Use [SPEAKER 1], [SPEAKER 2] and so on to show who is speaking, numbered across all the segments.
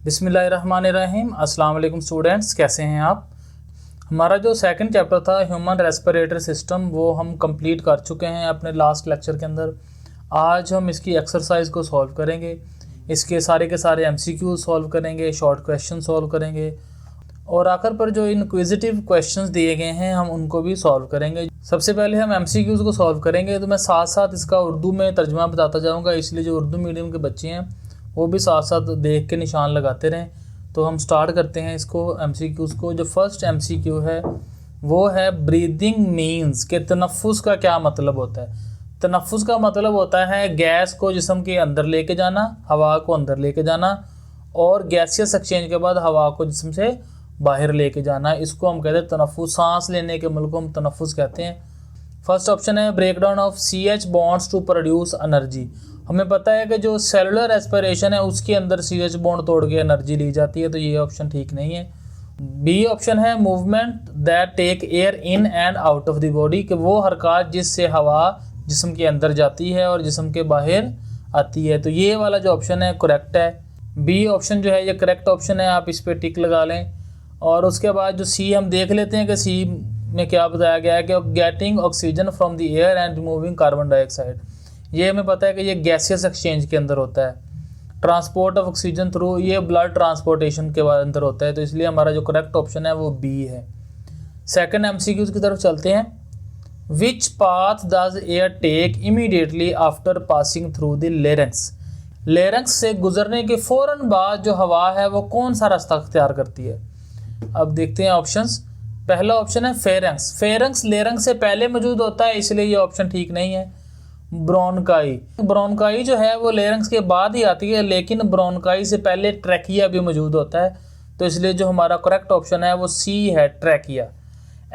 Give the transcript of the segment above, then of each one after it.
[SPEAKER 1] बिस्मिल्लाहिर्रहमानिर्रहीम। अस्सलाम वालेकुम स्टूडेंट्स, कैसे हैं आप। हमारा जो सेकंड चैप्टर था ह्यूमन रेस्पिरेटरी सिस्टम वो हम कंप्लीट कर चुके हैं अपने लास्ट लेक्चर के अंदर। आज हम इसकी एक्सरसाइज को सॉल्व करेंगे, इसके सारे के सारे एमसीक्यू सॉल्व करेंगे, शॉर्ट क्वेश्चन सॉल्व करेंगे और आखिर पर जो इनक्विजिटिव क्वेश्चंस दिए गए हैं हम उनको भी सॉल्व करेंगे। सबसे पहले हम एमसीक्यूज़ को सॉल्व करेंगे, तो मैं साथ साथ इसका उर्दू में तर्जुमा बताता जाऊँगा, इसलिए जो उर्दू मीडियम के बच्चे हैं वो भी साथ साथ देख के निशान लगाते रहें। तो हम स्टार्ट करते हैं इसको एमसीक्यूज़ को। जो फर्स्ट एमसीक्यू है वो है ब्रीदिंग मीन्स के तनफ़ुस का क्या मतलब होता है। तनफ़ुस का मतलब होता है गैस को जिस्म के अंदर लेके जाना, हवा को अंदर लेके जाना और गैसियस एक्सचेंज के बाद हवा को जिस्म से बाहर लेके जाना। इसको हम कहते हैं तनफ़ुस। सांस लेने के अमल को हम तनफ़ुस कहते हैं। फर्स्ट ऑप्शन है breakdown of CH bonds to produce energy. हमें पता है कि जो सेलुलर रेस्पिरेशन है उसके अंदर CH बॉन्ड तोड़ के एनर्जी ली जाती है, तो ये ऑप्शन ठीक नहीं है। बी ऑप्शन है movement that take air in and out of the body, कि वो हरकत जिससे हवा जिस्म के अंदर जाती है और जिस्म के बाहर आती है। तो ये वाला जो ऑप्शन है करेक्ट है। बी ऑप्शन जो है ये करेक्ट ऑप्शन है, आप इस पर टिक लगा लें। और उसके बाद जो सी हम देख लेते हैं कि सी में क्या बताया गया है कि getting oxygen from the air and removing carbon dioxide. ये हमें पता है कि ये गैसियस एक्सचेंज के अंदर होता है। ट्रांसपोर्ट ऑफ ऑक्सीजन थ्रू, ये ब्लड ट्रांसपोर्टेशन के अंदर होता है, तो इसलिए हमारा जो करेक्ट ऑप्शन है वो बी है। सेकंड एमसीक्यूज की तरफ चलते हैं। Which path does air take immediately after passing through the larynx. Larynx से गुजरने के फौरन बाद जो हवा है वो कौन सा रास्ता अख्तियार करती है। अब देखते हैं ऑप्शंस। पहला ऑप्शन है फेरेंक्स। फेरेंक्स लेरेंक्स से पहले मौजूद होता है, इसलिए ये ऑप्शन ठीक नहीं है। ब्रोनकाई, ब्रोनकाई जो है वो लेरेंक्स के बाद ही आती है, लेकिन ब्रोनकाई से पहले ट्रैकिया भी मौजूद होता है, तो इसलिए जो हमारा करेक्ट ऑप्शन है वो सी है, ट्रैकिया।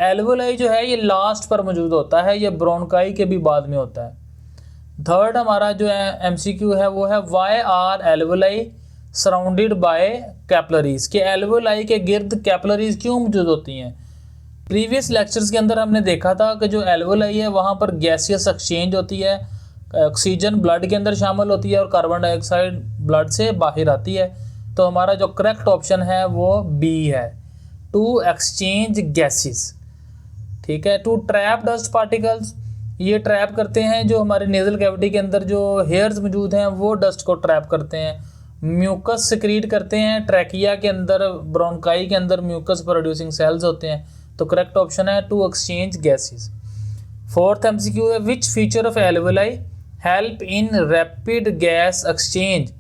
[SPEAKER 1] एल्वोलाई जो है ये लास्ट पर मौजूद होता है, ये ब्रोनकाई के भी बाद में होता है। थर्ड हमारा जो एमसीक्यू है वो है why are alveoli surrounded by capillaries, के एल्वोलाई के गिर्द कैपलरीज क्यों मौजूद होती हैं। प्रीवियस लेक्चर्स के अंदर हमने देखा था कि जो एल्वोलाई है वहाँ पर गैसियस एक्सचेंज होती है, ऑक्सीजन ब्लड के अंदर शामिल होती है और कार्बन डाइऑक्साइड ब्लड से बाहर आती है। तो हमारा जो करेक्ट ऑप्शन है वो बी है, टू एक्सचेंज गैसेस। ठीक है। टू ट्रैप डस्ट पार्टिकल्स, ये ट्रैप करते हैं जो हमारे नेजल कैविटी के अंदर जो हेयर्स मौजूद हैं वो डस्ट को ट्रैप करते हैं। म्यूकस सिक्रीट करते हैं, ट्रैकिया के अंदर ब्रोनकाई के अंदर म्यूकस प्रोड्यूसिंग सेल्स होते हैं, तो करेक्ट ऑप्शन है to exchange gases. Fourth MCQ है which feature of alveoli help in rapid gas exchange,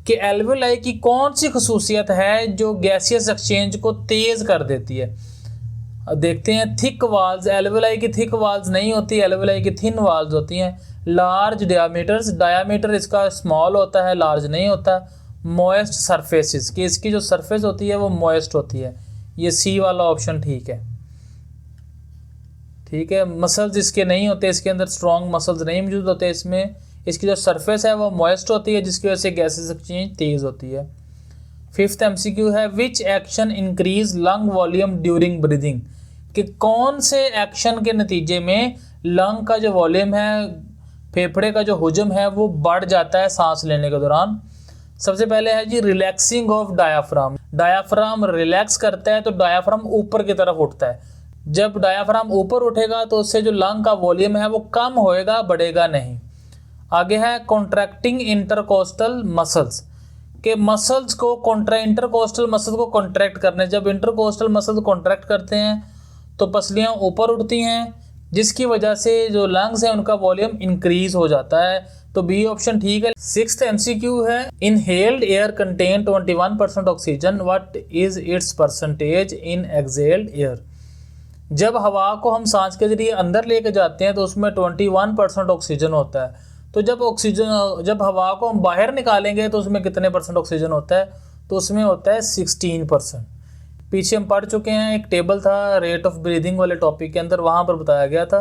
[SPEAKER 1] कि एल्वोलाई की कौन सी खसूसियत है जो गैसियस एक्सचेंज को तेज कर देती है। अब देखते हैं थिक वाल्स, एल्वोलाई की थिक वाल्स नहीं होती, एल्वोलाई की थिन वाल्स होती हैं। लार्ज डायामीटर्स, डायामीटर इसका स्मॉल होता है, लार्ज नहीं होता। मॉइस्ट सरफेसेस, कि इसकी जो सरफेस होती है वो मॉइस्ट होती है, ये सी वाला ऑप्शन ठीक है। ठीक है। मसल्स इसके नहीं होते, इसके अंदर स्ट्रॉन्ग मसल्स नहीं मौजूद होते इसमें, इसकी जो सरफेस है वो मॉइस्ट होती है जिसकी वजह से गैसेस एक्सचेंज तेज होती है। फिफ्थ एमसीक्यू है विच action increase lung volume during breathing, कि कौन से एक्शन के नतीजे में लंग का जो वॉल्यूम है, फेफड़े का जो हुजम है वो बढ़ जाता है सांस लेने के दौरान। सबसे पहले है जी relaxing of diaphragm. Diaphragm relax करता है तो डायाफ्राम ऊपर की तरफ उठता है। जब डायाफ्राम ऊपर उठेगा तो उससे जो लंग का वॉल्यूम है वो कम होएगा, बढ़ेगा नहीं। आगे है कॉन्ट्रैक्टिंग इंटरकोस्टल मसल्स, के मसल्स को इंटरकोस्टल मसल्स को कॉन्ट्रैक्ट करने, जब इंटरकोस्टल मसल्स कॉन्ट्रैक्ट करते हैं तो पसलियाँ ऊपर उठती हैं जिसकी वजह से जो लंग्स है उनका वॉल्यूम इंक्रीज हो जाता है, तो बी ऑप्शन ठीक है। सिक्स्थ एमसीक्यू है inhaled air contain 21% oxygen, what is it's percentage in exhaled air. जब हवा को हम सांस के जरिए अंदर लेके जाते हैं तो उसमें 21% ऑक्सीजन होता है, तो जब हवा को हम बाहर निकालेंगे तो उसमें कितने परसेंट ऑक्सीजन होता है, तो उसमें होता है 16%। पीछे हम पढ़ चुके हैं, एक टेबल था रेट ऑफ ब्रीदिंग वाले टॉपिक के अंदर, वहाँ पर बताया गया था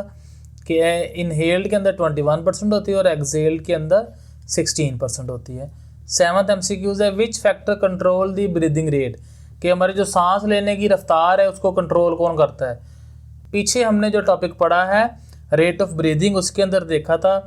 [SPEAKER 1] कि इनहेल्ड के अंदर 21% होती है और एक्सहेल्ड के अंदर 16% होती है। सेवंथ एमसीक्यूज है which factor control the breathing rate, कि हमारी जो सांस लेने की रफ्तार है उसको कंट्रोल कौन करता है। पीछे हमने जो टॉपिक पढ़ा है रेट ऑफ ब्रीदिंग, उसके अंदर देखा था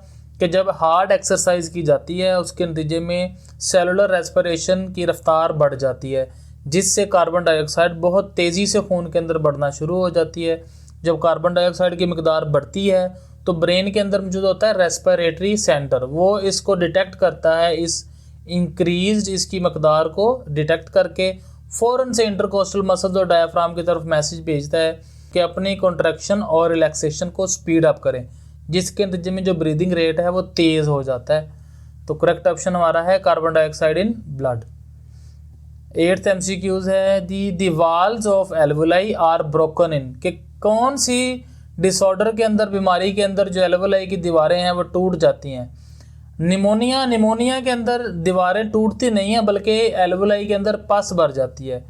[SPEAKER 1] कि जब हार्ड एक्सरसाइज की जाती है उसके नतीजे में सेलुलर रेस्पिरेशन की रफ्तार बढ़ जाती है, जिससे कार्बन डाइऑक्साइड बहुत तेज़ी से खून के अंदर बढ़ना शुरू हो जाती है। जब कार्बन डाइऑक्साइड की मिकदार बढ़ती है तो ब्रेन के अंदर मौजूद होता है रेस्पिरेटरी सेंटर, वो इसको डिटेक्ट करता है, इस इंक्रीज इसकी मकदार को डिटेक्ट करके फ़ौरन से इंटरकोस्टल मसल्स और डायफ्राम की तरफ मैसेज भेजता है कि अपनी कॉन्ट्रैक्शन और रिलैक्सेशन को स्पीड अप करें, जिसके नतीजे में जो ब्रीदिंग रेट है वो तेज़ हो जाता है। तो करेक्ट ऑप्शन हमारा है carbon dioxide in blood. 8th MCQs है the walls of alveoli are broken in, कि कौन सी डिसऑर्डर के अंदर, बीमारी के अंदर जो एल्वुलाई की दीवारें हैं वो टूट जाती हैं। निमोनिया के अंदर दीवारें टूटती नहीं हैं बल्कि एल्वुलाई के अंदर पस भर जाती है।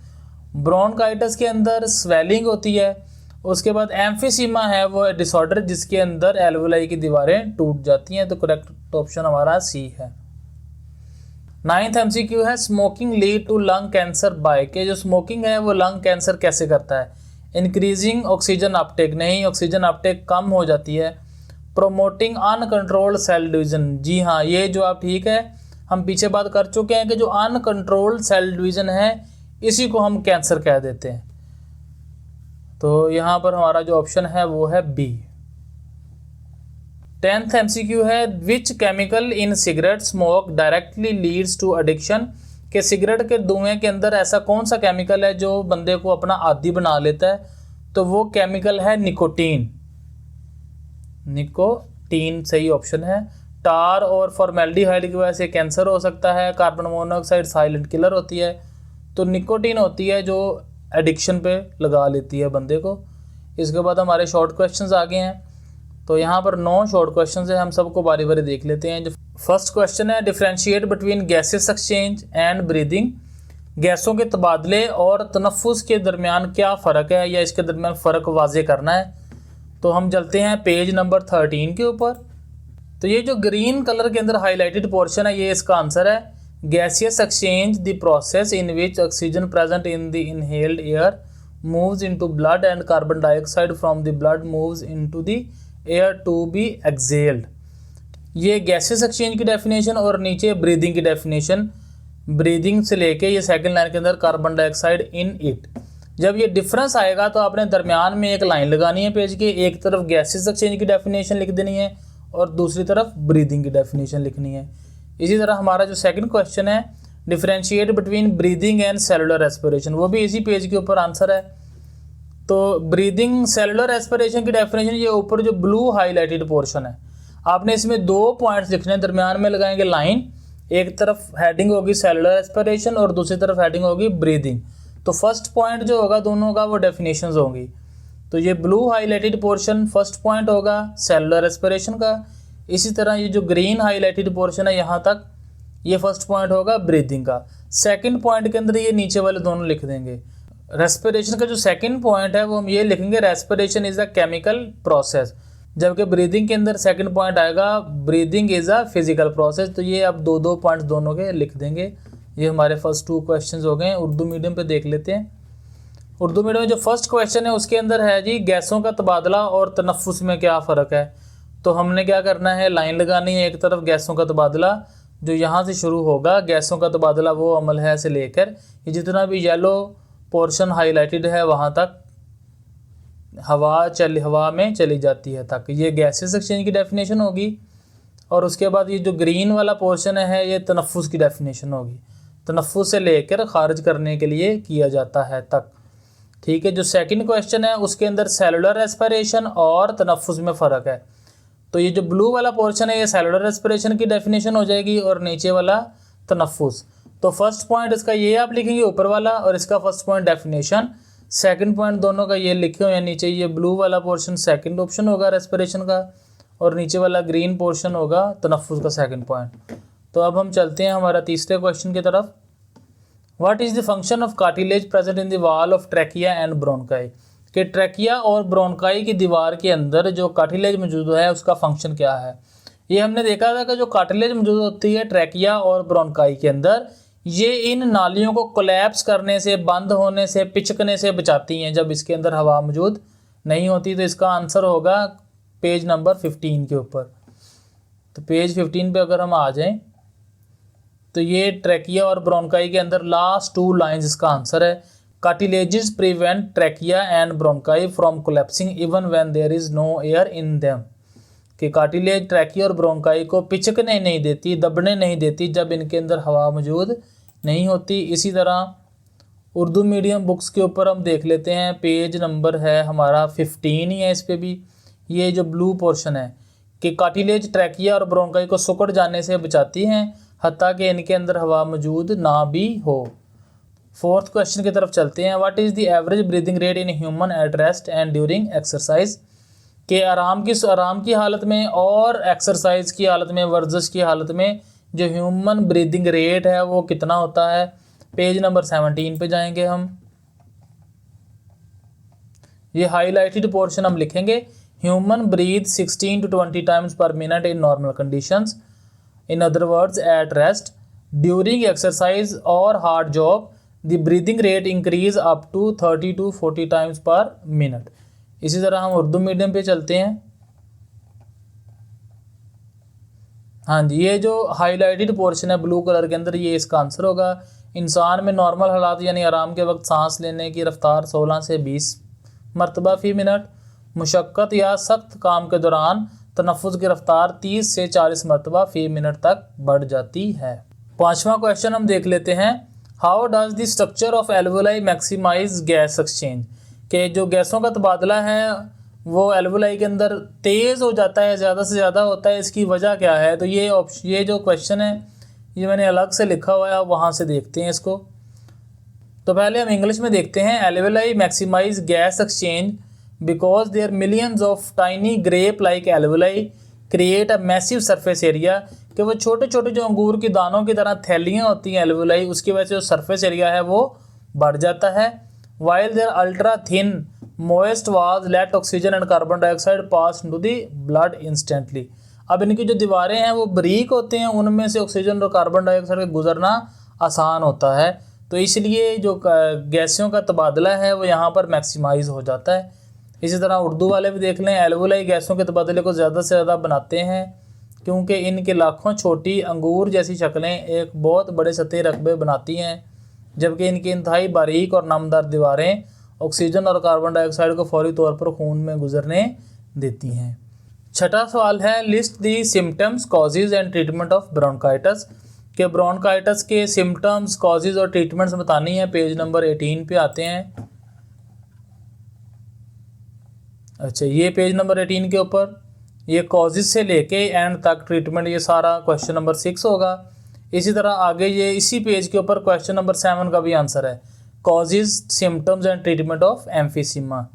[SPEAKER 1] ब्रोंकाइटिस के अंदर स्वेलिंग होती है। उसके बाद एम्फीसीमा है वो डिसऑर्डर जिसके अंदर एल्वुलाई की दीवारें टूट जाती हैं। तो करेक्ट ऑप्शन हमारा सी है। 9th MCQ है smoking lead to lung cancer by, के जो स्मोकिंग है वो लंग कैंसर कैसे करता है। इंक्रीजिंग ऑक्सीजन अपटेक, नहीं, ऑक्सीजन अपटेक कम हो जाती है। प्रोमोटिंग अनकंट्रोल्ड सेल डिवीजन, जी हाँ, ये जो आप ठीक है, हम पीछे बात कर चुके हैं कि जो अनकंट्रोल्ड सेल डिवीजन है इसी को हम कैंसर कह देते हैं। तो यहाँ पर हमारा जो ऑप्शन है वो है बी। 10th MCQ है which chemical in cigarette smoke directly leads to addiction, के सिगरेट के धुएं के अंदर ऐसा कौन सा केमिकल है जो बंदे को अपना आदी बना लेता है। तो वो केमिकल है निकोटीन। निकोटीन सही ऑप्शन है। टार और फॉर्मेल्डिहाइड की वजह से कैंसर हो सकता है। कार्बन मोनोऑक्साइड साइलेंट किलर होती है। तो निकोटीन होती है जो एडिक्शन पे लगा लेती है बंदे को। इसके बाद हमारे शॉर्ट क्वेश्चंस आ गए हैं। तो यहाँ पर 9 शॉर्ट क्वेश्चंस है, हम सबको बारी बारी देख लेते हैं। जो फर्स्ट क्वेश्चन है differentiate between gases exchange and breathing, गैसों के तबादले और तनफ्फुस के दरमियान क्या फ़र्क है या इसके दरमियान फ़र्क वाजे करना है। तो हम चलते हैं पेज नंबर 13 के ऊपर। तो ये जो ग्रीन कलर के अंदर हाईलाइटेड पोर्शन है ये इसका आंसर है। Gaseous exchange the process in which oxygen present in the inhaled air moves into blood and carbon dioxide from the blood moves into the air to be exhaled. ये gases exchange की definition और नीचे breathing की definition. Breathing से लेके ये second line के अंदर कार्बन डाइऑक्साइड इन इट। जब ये डिफरेंस आएगा तो आपने दरमियान में एक लाइन लगानी है पेज के, एक तरफ गैसेस एक्सचेंज की डेफिनेशन लिख देनी है और दूसरी तरफ ब्रीदिंग की डेफिनेशन लिखनी है। इसी तरह हमारा जो सेकंड क्वेश्चन है differentiate between breathing and cellular respiration, वो भी इसी पेज के ऊपर आंसर है। तो ब्रीदिंग सेलुलर रेस्पिरेशन की डेफिनेशन ये ऊपर जो ब्लू हाईलाइटेड पोर्शन है, आपने इसमें 2 पॉइंट्स लिखने हैं, दरमियान में लगाएंगे लाइन। एक तरफ हेडिंग होगी सेलुलर रेस्पिरेशन और दूसरी तरफ हेडिंग होगी ब्रीदिंग। तो फर्स्ट पॉइंट जो होगा दोनों का वो डेफिनेशंस होंगी। तो ये blue highlighted portion first point होगा सेलुलर रेस्पिरेशन का। इसी तरह ये जो ग्रीन हाईलाइटेड पोर्शन है यहाँ तक ये फर्स्ट पॉइंट होगा ब्रीदिंग का। सेकंड पॉइंट के अंदर ये नीचे वाले दोनों लिख देंगे। रेस्पिरेशन का जो सेकंड पॉइंट है वो हम ये लिखेंगे respiration is a chemical process, जबकि ब्रीदिंग के अंदर सेकंड पॉइंट आएगा breathing is a physical process. तो ये अब 2-2 पॉइंट्स दोनों के लिख देंगे। ये हमारे फर्स्ट 2 क्वेश्चंस हो गए। उर्दू मीडियम पे देख लेते हैं। उर्दू मीडियम में जो फर्स्ट क्वेश्चन है उसके अंदर है जी गैसों का तबादला और तनफ्फुस में क्या फ़र्क है। तो हमने क्या करना है, लाइन लगानी है, एक तरफ गैसों का तबादला जो यहाँ से शुरू होगा, गैसों का तबादला वो अमल है से लेकर ये जितना भी येलो पोर्शन हाईलाइटेड है वहाँ तक हवा में चली जाती है तक, ये गैसेस एक्सचेंज की डेफिनेशन होगी। और उसके बाद ये जो ग्रीन वाला पोर्शन है ये तनफ्फुस की डेफिनेशन होगी, तनफ्फुस से लेकर खारिज करने के लिए किया जाता है तक। ठीक है, जो सेकंड क्वेश्चन है उसके अंदर सेलुलर रेस्पिरेशन और तनफ्फुस में फ़र्क है। तो ये जो ब्लू वाला पोर्शन है ये सेलुलर रेस्पिरेशन की डेफिनेशन हो जाएगी और नीचे वाला तनफ्फुस। तो फर्स्ट पॉइंट इसका ये आप लिखेंगे ऊपर वाला और इसका first point definition, second point दोनों का ये लिखे हुए हैं नीचे। ये ब्लू वाला पोर्शन सेकंड ऑप्शन होगा रेस्पिरेशन का और नीचे वाला ग्रीन पोर्शन होगा तनफ्फुस का सेकंड पॉइंट। तो अब हम चलते हैं हमारा तीसरे क्वेश्चन की तरफ। What is the function of cartilage present in the wall of trachea and bronchi, कि ट्रैकिया और ब्रोंकाई की दीवार के अंदर जो कार्टिलेज मौजूद है उसका फंक्शन क्या है। ये हमने देखा था कि जो कार्टिलेज मौजूद होती है ट्रैकिया और ब्रोंकाई के अंदर, ये इन नालियों को कोलैप्स करने से, बंद होने से, पिचकने से बचाती हैं जब इसके अंदर हवा मौजूद नहीं होती। तो इसका आंसर होगा पेज नंबर 15 के ऊपर। तो पेज 15 पे अगर हम आ जाएं तो ये ट्रैकिया और ब्रोंकाई के अंदर लास्ट 2 लाइंस इसका आंसर है। Cartilages prevent trachea and bronchi from collapsing even when there is no air in them, कि कार्टिलेज ट्रैकिया और ब्रोंकाई को पिचकने नहीं देती, दबने नहीं देती जब इनके अंदर हवा मौजूद नहीं होती। इसी तरह उर्दू मीडियम बुक्स के ऊपर हम देख लेते हैं, पेज नंबर है हमारा 15 ही है इस पे भी। ये जो ब्लू पोर्शन है कि कार्टिलेज ट्रैकिया और ब्रोंकाई को सिकुड़ जाने से बचाती हैं हत्ता कि इनके अंदर हवा मौजूद ना भी हो। 4th क्वेश्चन की तरफ चलते हैं। What is the average breathing rate in human at rest and during exercise, के आराम की हालत में और एक्सरसाइज की हालत में, वर्जिश की हालत में जो ह्यूमन ब्रीदिंग रेट है वो कितना होता है। पेज नंबर 17 पे जाएंगे हम। ये हाईलाइटेड पोर्शन हम लिखेंगे, human breathe 16 to 20 times per minute in normal conditions, in other words at rest, during exercise और hard job the breathing rate increase up to 30 to 40 times per minute. इसी तरह हम उर्दू मीडियम पे चलते हैं। हाँ जी, ये जो हाईलाइटेड पोर्शन है ब्लू कलर के अंदर, ये इसका आंसर होगा। इंसान में नॉर्मल हालात यानी आराम के वक्त सांस लेने की रफ्तार 16 से 20 मरतबा फ़ी मिनट, मुशक्क़त या सख्त काम के दौरान तनफ़ुस की रफ्तार 30 से 40 मरतबा फ़ी मिनट तक बढ़ जाती है। 5वां क्वेश्चन हम देख लेते हैं। How does the structure of alveoli maximise gas exchange, के जो गैसों का तबादला है वो एल्वोलाई के अंदर तेज़ हो जाता है, ज़्यादा से ज़्यादा होता है, इसकी वजह क्या है। तो ये जो क्वेश्चन है ये मैंने अलग से लिखा हुआ है, आप वहाँ से देखते हैं इसको। तो पहले हम इंग्लिश में देखते हैं। Alveoli maximise gas exchange because there millions of tiny grape like alveoli create a massive surface area, कि वो छोटे छोटे जो अंगूर की दानों की तरह थैलियाँ होती हैं एल्वोलाई, उसकी वजह से जो सरफेस एरिया है वो बढ़ जाता है। While their ultra thin moist walls let oxygen and carbon dioxide pass to the blood instantly, अब इनकी जो दीवारें हैं वो बारीक होते हैं, उनमें से ऑक्सीजन और कार्बन डाइऑक्साइड का गुजरना आसान होता है, तो इसलिए जो गैसों का तबादला है वो यहाँ पर मैक्सिमाइज हो जाता है। इसी तरह उर्दू वाले भी देख लें, एल्वोलाई गैसों के तबादले को ज़्यादा से ज़्यादा बनाते हैं क्योंकि इनके लाखों छोटी अंगूर जैसी शक्लें एक बहुत बड़े सतह रकबे बनाती हैं, जबकि इनकी इंतहाई बारीक और नमदार दीवारें ऑक्सीजन और कार्बन डाइऑक्साइड को फौरी तौर पर खून में गुजरने देती हैं। 6वां सवाल है, list the symptoms causes and treatment of bronchitis, के ब्रोंकाइटिस के सिम्टम्स, कॉजेज और ट्रीटमेंट्स बतानी है। पेज नंबर 18 पे आते हैं। अच्छा, ये पेज नंबर 18 के ऊपर ये कॉजेज से लेके एंड तक ट्रीटमेंट, ये सारा क्वेश्चन नंबर 6 होगा। इसी तरह आगे ये इसी पेज के ऊपर क्वेश्चन नंबर 7 का भी आंसर है, causes symptoms and treatment of emphysema.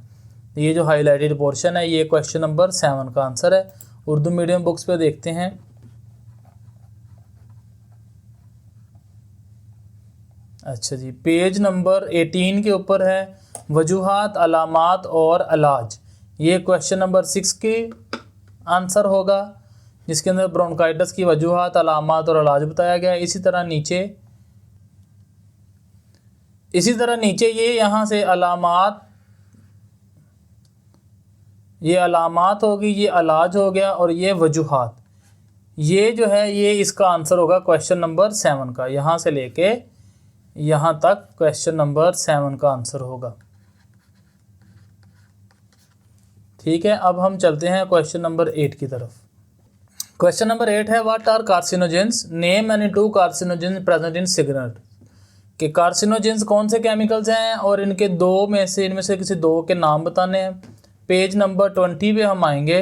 [SPEAKER 1] ये जो हाईलाइटेड पोर्शन है ये क्वेश्चन नंबर 7 का आंसर है। उर्दू मीडियम बुक्स पे देखते हैं। अच्छा जी, पेज नंबर 18 के ऊपर है वजूहात, अलामात और इलाज, ये क्वेश्चन नंबर 6 के आंसर होगा, जिसके अंदर ब्रोंकाइटिस की वजूहात, अलामात और इलाज बताया गया है। इसी तरह नीचे ये यहाँ से अलामात, ये अलामात होगी, ये इलाज हो गया और ये वजूहात, ये जो है ये इसका आंसर होगा क्वेश्चन नंबर 7 का, यहाँ से लेके यहाँ तक क्वेश्चन नंबर 7 का आंसर होगा। ठीक है, अब हम चलते हैं क्वेश्चन नंबर 8 की तरफ। क्वेश्चन नंबर 8 है, what are carcinogens, name any 2 carcinogens present in cigarette, कि कार्सिनोजेंस कौन से केमिकल्स हैं और इनके इनमें से किसी 2 के नाम बताने हैं। पेज नंबर 20 पे हम आएंगे।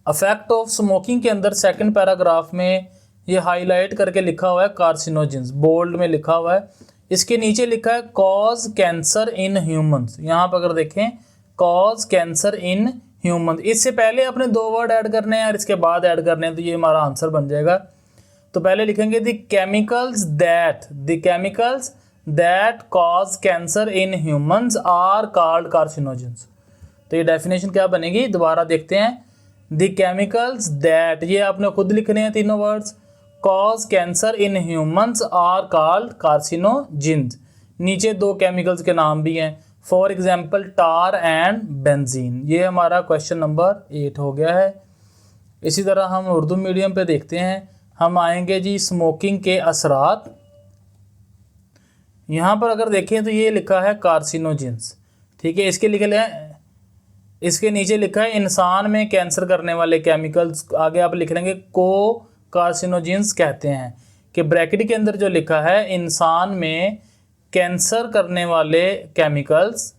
[SPEAKER 1] अफेक्ट ऑफ स्मोकिंग के अंदर सेकंड पैराग्राफ में ये हाईलाइट करके लिखा हुआ है कार्सिनोजेंस, बोल्ड में लिखा हुआ है। इसके नीचे लिखा है कॉज कैंसर इन ह्यूमंस, यहाँ पर अगर देखें कॉज कैंसर इन ह्यूमंस, इससे पहले अपने 2 वर्ड ऐड करने हैं और इसके बाद ऐड करने हैं, तो ये हमारा आंसर बन जाएगा। तो पहले लिखेंगे the chemicals that cause cancer in humans are called carcinogens. तो ये डेफिनेशन क्या बनेगी, दोबारा देखते हैं। द केमिकल्स दैट, ये आपने खुद लिखने हैं तीनों words, cause cancer in humans are called carcinogens. नीचे 2 केमिकल्स के नाम भी हैं, for example tar and benzene. ये हमारा क्वेश्चन नंबर 8 हो गया है। इसी तरह हम उर्दू मीडियम पे देखते हैं, हम आएंगे जी स्मोकिंग के असरात। यहाँ पर अगर देखें तो ये लिखा है कार्सिनोजेंस, ठीक है। इसके नीचे लिखा है इंसान में कैंसर करने वाले केमिकल्स, आगे आप लिख लेंगे को कार्सिनोजेंस कहते हैं, कि ब्रैकेट के अंदर जो लिखा है इंसान में कैंसर करने वाले केमिकल्स,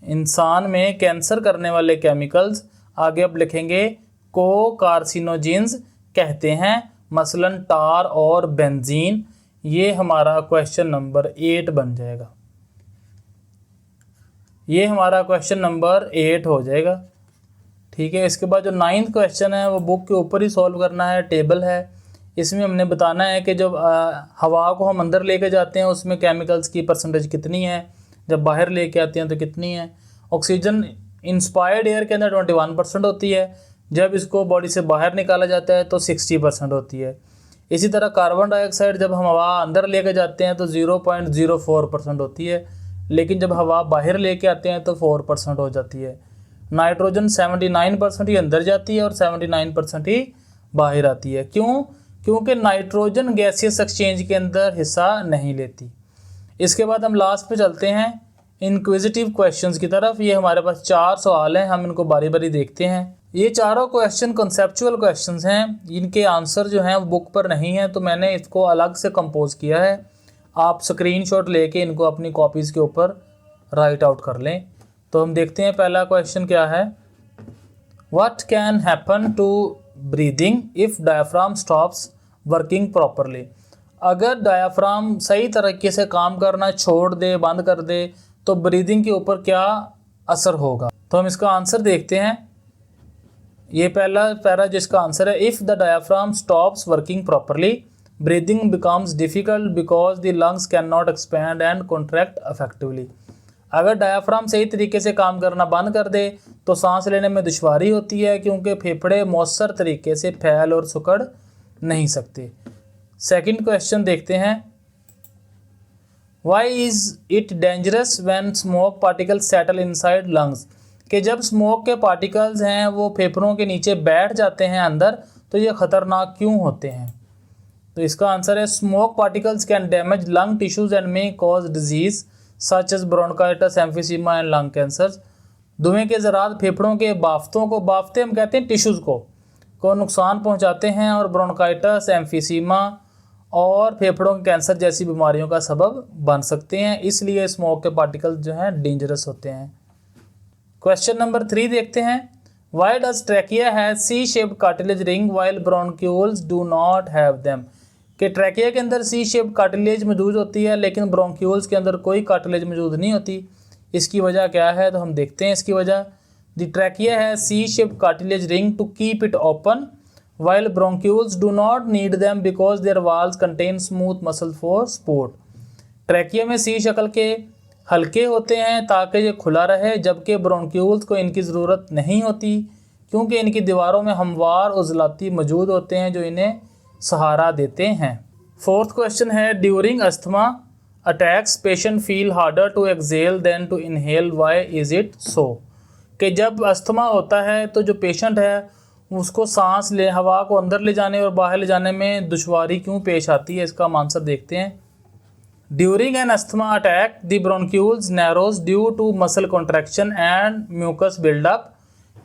[SPEAKER 1] इंसान में कैंसर करने वाले केमिकल्स आगे आप लिखेंगे को कार्सिनोजेंस कहते हैं, मसलन टार और बेंजीन। ये हमारा क्वेश्चन नंबर 8 बन जाएगा, ये हमारा क्वेश्चन नंबर 8 हो जाएगा, ठीक है। इसके बाद जो 9th क्वेश्चन है वो बुक के ऊपर ही सॉल्व करना है, टेबल है। इसमें हमने बताना है कि जब हवा को हम अंदर लेके जाते हैं उसमें केमिकल्स की परसेंटेज कितनी है, जब बाहर लेके आते हैं तो कितनी है। ऑक्सीजन इंस्पायर्ड एयर के अंदर 21% होती है, जब इसको बॉडी से बाहर निकाला जाता है तो 60% होती है। इसी तरह कार्बन डाइऑक्साइड जब हम हवा अंदर लेके जाते हैं तो 0.04% होती है, लेकिन जब हवा बाहर लेके आते हैं तो 4% हो जाती है। नाइट्रोजन 79% ही अंदर जाती है और 79% ही बाहर आती है। क्यों? क्योंकि नाइट्रोजन गैसियस एक्सचेंज के अंदर हिस्सा नहीं लेती। इसके बाद हम लास्ट पे चलते हैं इंक्विजिटिव क्वेश्चंस की तरफ। ये हमारे पास 4 सवाल हैं, हम इनको बारी बारी देखते हैं। ये चारों क्वेश्चन कॉन्सेप्चुअल क्वेश्चंस हैं, इनके आंसर जो हैं वो बुक पर नहीं है, तो मैंने इसको अलग से कंपोज किया है। आप स्क्रीनशॉट लेके इनको अपनी कॉपीज़ के ऊपर राइट आउट कर लें। तो हम देखते हैं पहला क्वेश्चन क्या है। What can happen to breathing if diaphragm stops working properly. अगर डायफ्राम सही तरीके से काम करना छोड़ दे, बंद कर दे, तो ब्रीदिंग के ऊपर क्या असर होगा। तो हम इसका आंसर देखते हैं। ये पहला पैरा जिसका आंसर है, if the diaphragm stops working properly breathing becomes difficult because the lungs can not expand and contract effectively. अगर डायफ्राम सही तरीके से काम करना बंद कर दे तो सांस लेने में दुश्वारी होती है, क्योंकि फेफड़े मौसर तरीके से फैल और सिकुड़ नहीं सकते। सेकंड क्वेश्चन देखते हैं। Why is it dangerous when smoke particles settle inside lungs. कि जब स्मोक के पार्टिकल्स हैं वो फेफड़ों के नीचे बैठ जाते हैं अंदर, तो ये ख़तरनाक क्यों होते हैं। तो इसका आंसर है smoke particles can damage lung tissues and may cause disease such as bronchitis, emphysema and lung cancer. धुएं के ज़रात फेफड़ों के बाफ्तों को, बाफ्ते हम कहते हैं टिश्यूज़ को नुकसान पहुंचाते हैं और ब्रोंकाइटिस, एम्फीसीमा और फेफड़ों के कैंसर जैसी बीमारियों का सबब बन सकते हैं। इसलिए स्मोक के पार्टिकल्स जो हैं डेंजरस होते हैं। क्वेश्चन नंबर 3 देखते हैं। Why does trachea has C shaped cartilage ring while bronchioles do not have them. कि ट्रैकिया के अंदर सी शेप्ड कार्टिलेज मौजूद होती है, लेकिन ब्रोंक्यूल्स के अंदर कोई कार्टिलेज मौजूद नहीं होती। इसकी वजह क्या है, तो हम देखते हैं इसकी वजह। द ट्रैकिया है C shaped cartilage ring to keep it open while bronchioles do not need them because their walls contain smooth muscle for support। Trachea में सी शक्ल के हल्के होते हैं ताकि ये खुला रहे, जबकि ब्रोंक्यूल्स को इनकी ज़रूरत नहीं होती, क्योंकि इनकी दीवारों में हमवार उज़लाती मौजूद होते हैं जो इन्हें सहारा देते हैं। फोर्थ क्वेश्चन है। During asthma attacks patient feel harder to exhale than to inhale, why is it so. कि जब अस्थमा होता है तो जो पेशेंट है उसको सांस ले, हवा को अंदर ले जाने और बाहर ले जाने में दुश्वारी क्यों पेश आती है। इसका आंसर देखते हैं। During an asthma attack the bronchioles narrows due to muscle contraction and mucus buildup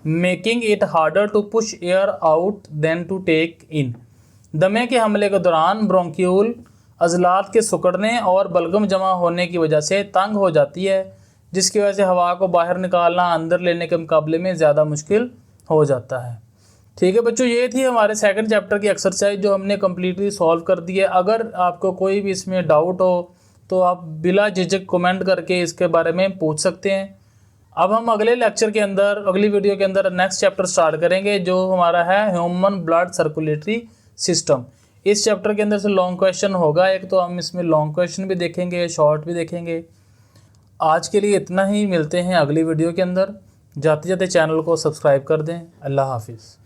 [SPEAKER 1] making it harder to push air out than to take in. दमे के हमले के दौरान ब्रोंक्यूल अजलात के सिकुड़ने और बलगम जमा होने की वजह से तंग हो जाती है, जिसकी वजह से हवा को बाहर निकालना अंदर लेने के मुकाबले में ज़्यादा मुश्किल हो जाता है। ठीक है बच्चों, ये थी हमारे सेकंड चैप्टर की एक्सरसाइज जो हमने कम्प्लीटली सॉल्व कर दी है। अगर आपको कोई भी इसमें डाउट हो तो आप बिला झिझक कमेंट करके इसके बारे में पूछ सकते हैं। अब हम अगले लेक्चर के अंदर, अगली वीडियो के अंदर नेक्स्ट चैप्टर स्टार्ट करेंगे जो हमारा है ह्यूमन ब्लड सर्कुलेटरी सिस्टम। इस चैप्टर के अंदर से लॉन्ग क्वेश्चन होगा एक, तो हम इसमें लॉन्ग क्वेश्चन भी देखेंगे, शॉर्ट भी देखेंगे। आज के लिए इतना ही, मिलते हैं अगली वीडियो के अंदर। जाते जाते चैनल को सब्सक्राइब कर दें। अल्लाह हाफिज़।